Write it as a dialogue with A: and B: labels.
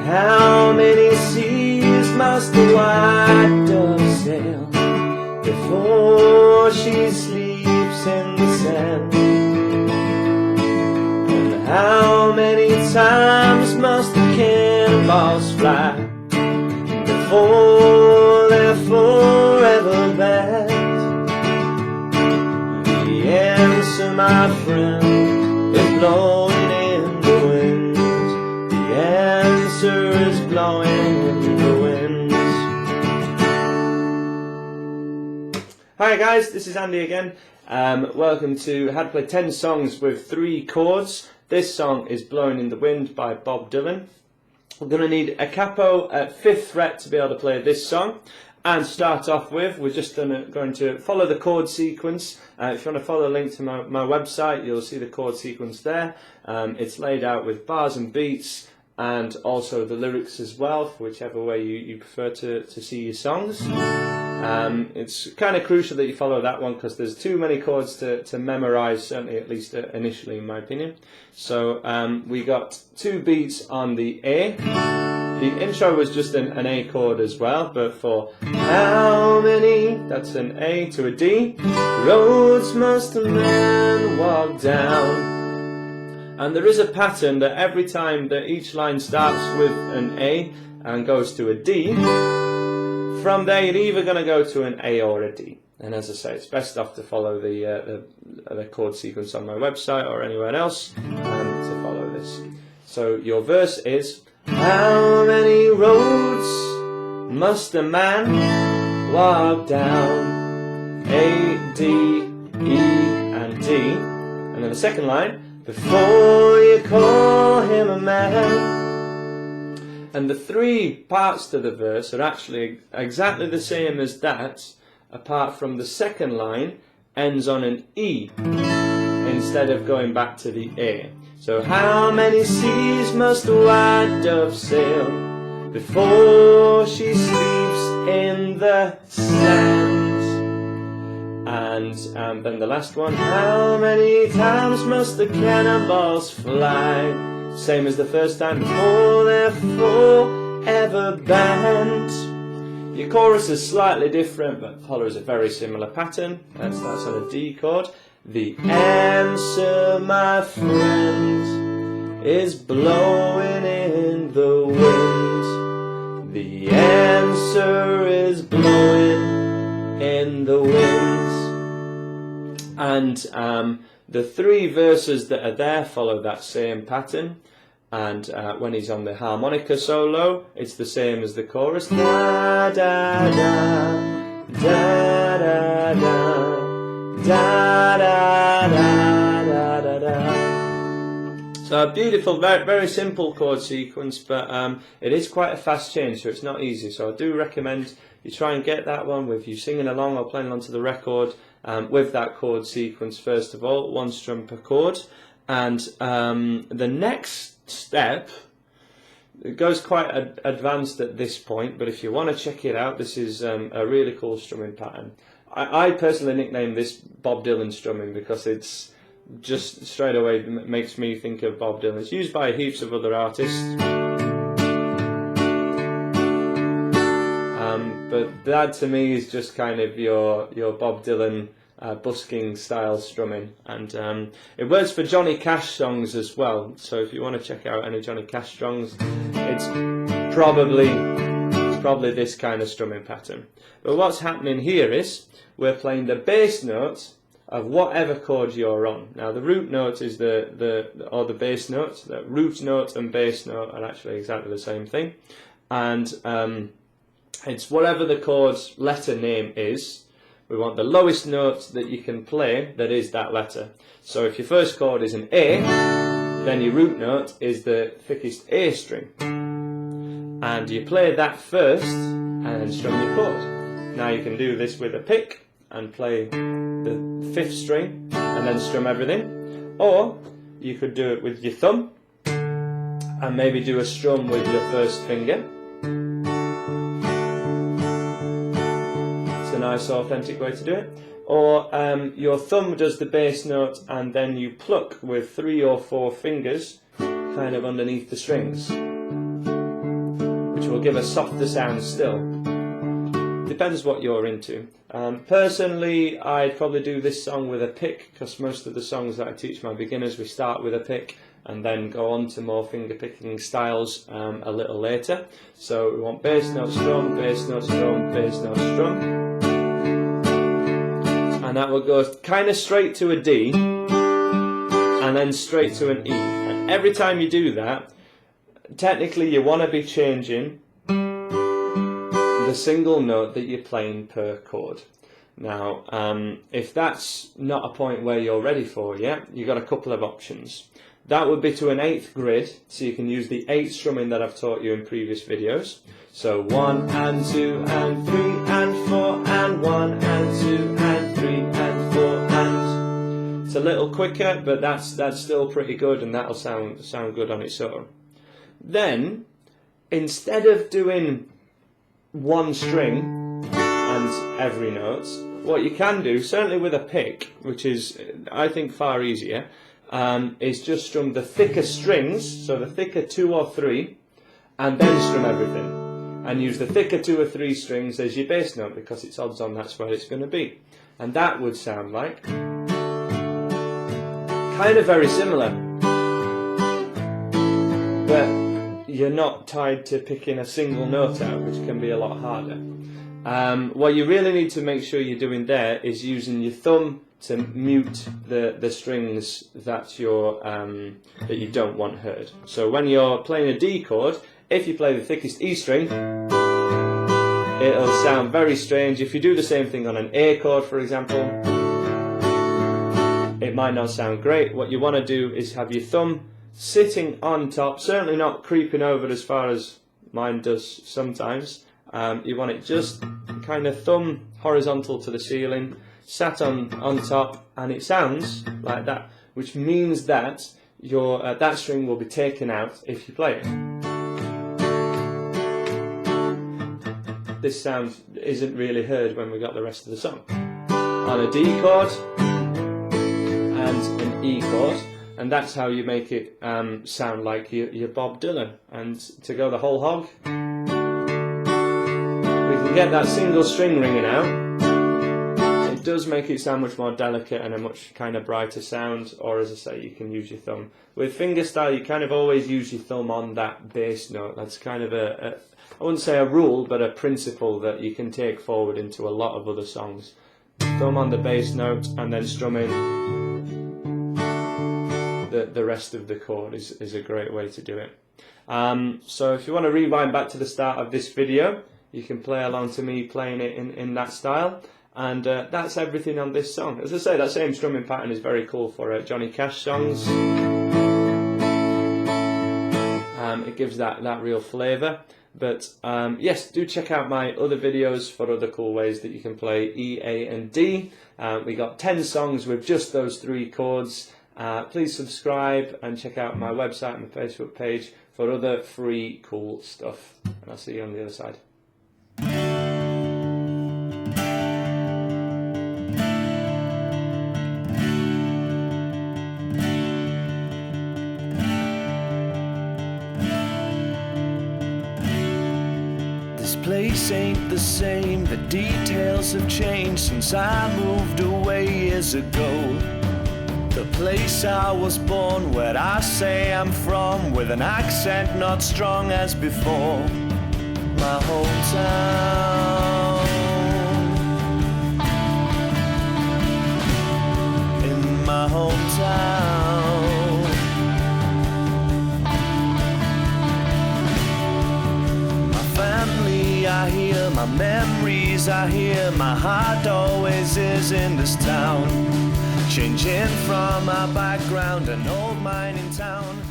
A: how many seas must the white dove sail before she sleeps in the sand? And how many times must the cannonballs fly before they're forever banned? The answer, my friend, is blowing in the wind. The answer is blowing in the wind. Hi guys, this is Andy again. Welcome to How to Play 10 Songs with 3 Chords. This song is Blowin' in the Wind by Bob Dylan. We're going to need a capo at 5th fret to be able to play this song. And start off with, we're just going to follow the chord sequence. If you want to follow the link to my website, you'll see the chord sequence there. It's laid out with bars and beats, and also the lyrics as well, for whichever way you prefer to see your songs. It's kind of crucial that you follow that one because there's too many chords to memorize, certainly at least initially in my opinion. So we got 2 beats on the A. The intro was just an A chord as well, but for how many, that's an A to a D. Roads must a man walk down. And there is a pattern that every time that each line starts with an A and goes to a D, from there you're either going to go to an A or a D. And as I say, it's best off to follow the chord sequence on my website or anywhere else to follow this. So your verse is, how many roads must a man walk down? A, D, E and D. And then the second line, before you call him a man. And the 3 parts to the verse are actually exactly the same as that, apart from the second line ends on an E instead of going back to the A. So how many seas must the white dove sail before she sleeps in the sand? And then the last one, how many times must the cannonballs fly? Same as the first time, before they're forever banned. Your chorus is slightly different, but follows a very similar pattern. That starts on a D chord. The answer, my friend, is blowing in the wind. The answer is blowing in the wind. And the 3 verses that are there follow that same pattern. And when he's on the harmonica solo, it's the same as the chorus. Da da da, da da da. Da, da, da, da, da, da. So a beautiful, very, very simple chord sequence, but it is quite a fast change, so it's not easy. So I do recommend you try and get that one with you singing along or playing along to the record with that chord sequence first of all, 1 strum per chord. And the next step, it goes quite advanced at this point, but if you want to check it out, this is a really cool strumming pattern. I personally nicknamed this Bob Dylan strumming because it's just straight away makes me think of Bob Dylan. It's used by heaps of other artists, but that to me is just kind of your Bob Dylan busking style strumming, and it works for Johnny Cash songs as well. So if you want to check out any Johnny Cash songs, it's probably this kind of strumming pattern. But what's happening here is we're playing the bass note of whatever chord you're on. Now the root note is the bass note. The root note and bass note are actually exactly the same thing, and it's whatever the chord's letter name is. We want the lowest note that you can play that is that letter. So if your first chord is an A, then your root note is the thickest A string. And you play that first and then strum your chord. Now you can do this with a pick and play the 5th string and then strum everything. Or you could do it with your thumb and maybe do a strum with your first finger. It's a nice authentic way to do it. Or your thumb does the bass note and then you pluck with 3 or 4 fingers kind of underneath the strings. will give a softer sound still. Depends what you're into. Personally, I'd probably do this song with a pick, because most of the songs that I teach my beginners, we start with a pick and then go on to more finger picking styles a little later. So we want bass note strum, bass note strum, bass note strum, and that will go kind of straight to a D and then straight to an E. And every time you do that, technically you want to be changing the single note that you're playing per chord. Now, if that's not a point where you're ready for yet, you've got a couple of options. That would be to an 8th grid, so you can use the 8th strumming that I've taught you in previous videos. So 1 and 2 and 3 and 4 and 1 and 2 and 3 and 4 and... It's a little quicker, but that's still pretty good, and that'll sound good on its own. Then, instead of doing one string and every note, what you can do, certainly with a pick, which is I think far easier, is just strum the thicker strings, so the thicker 2 or 3, and then strum everything, and use the thicker 2 or 3 strings as your bass note, because it's odds on that's where it's going to be. And that would sound like kind of very similar, but you're not tied to picking a single note out, which can be a lot harder. What you really need to make sure you're doing there is using your thumb to mute the strings that you don't want heard. So when you're playing a D chord, if you play the thickest E string, it'll sound very strange. If you do the same thing on an A chord, for example, it might not sound great. What you want to do is have your thumb sitting on top, certainly not creeping over as far as mine does sometimes. You want it just kind of thumb horizontal to the ceiling, sat on top, and it sounds like that, which means that your that string will be taken out if you play it. This sound isn't really heard when we got the rest of the song. On a D chord and an E chord, and that's how you make it sound like you're Bob Dylan. And to go the whole hog, we can get that single string ringing out. It does make it sound much more delicate and a much kind of brighter sound, or as I say, you can use your thumb. With fingerstyle, you kind of always use your thumb on that bass note. That's kind of I wouldn't say a rule, but a principle that you can take forward into a lot of other songs. Thumb on the bass note and then strumming the rest of the chord is a great way to do it. So if you want to rewind back to the start of this video, you can play along to me playing it in that style. And that's everything on this song. As I say, that same strumming pattern is very cool for Johnny Cash songs. It gives that real flavour. But yes, do check out my other videos for other cool ways that you can play E, A and D. We got 10 songs with just those 3 chords. Please subscribe and check out my website and my Facebook page for other free cool stuff. And I'll see you on the other side.
B: This place ain't the same, the details have changed since I moved away years ago. The place I was born, where I say I'm from, with an accent not strong as before. My hometown, in my hometown. My family I hear, my memories I hear, my heart always is in this town. Changing from my background, an old mine in town.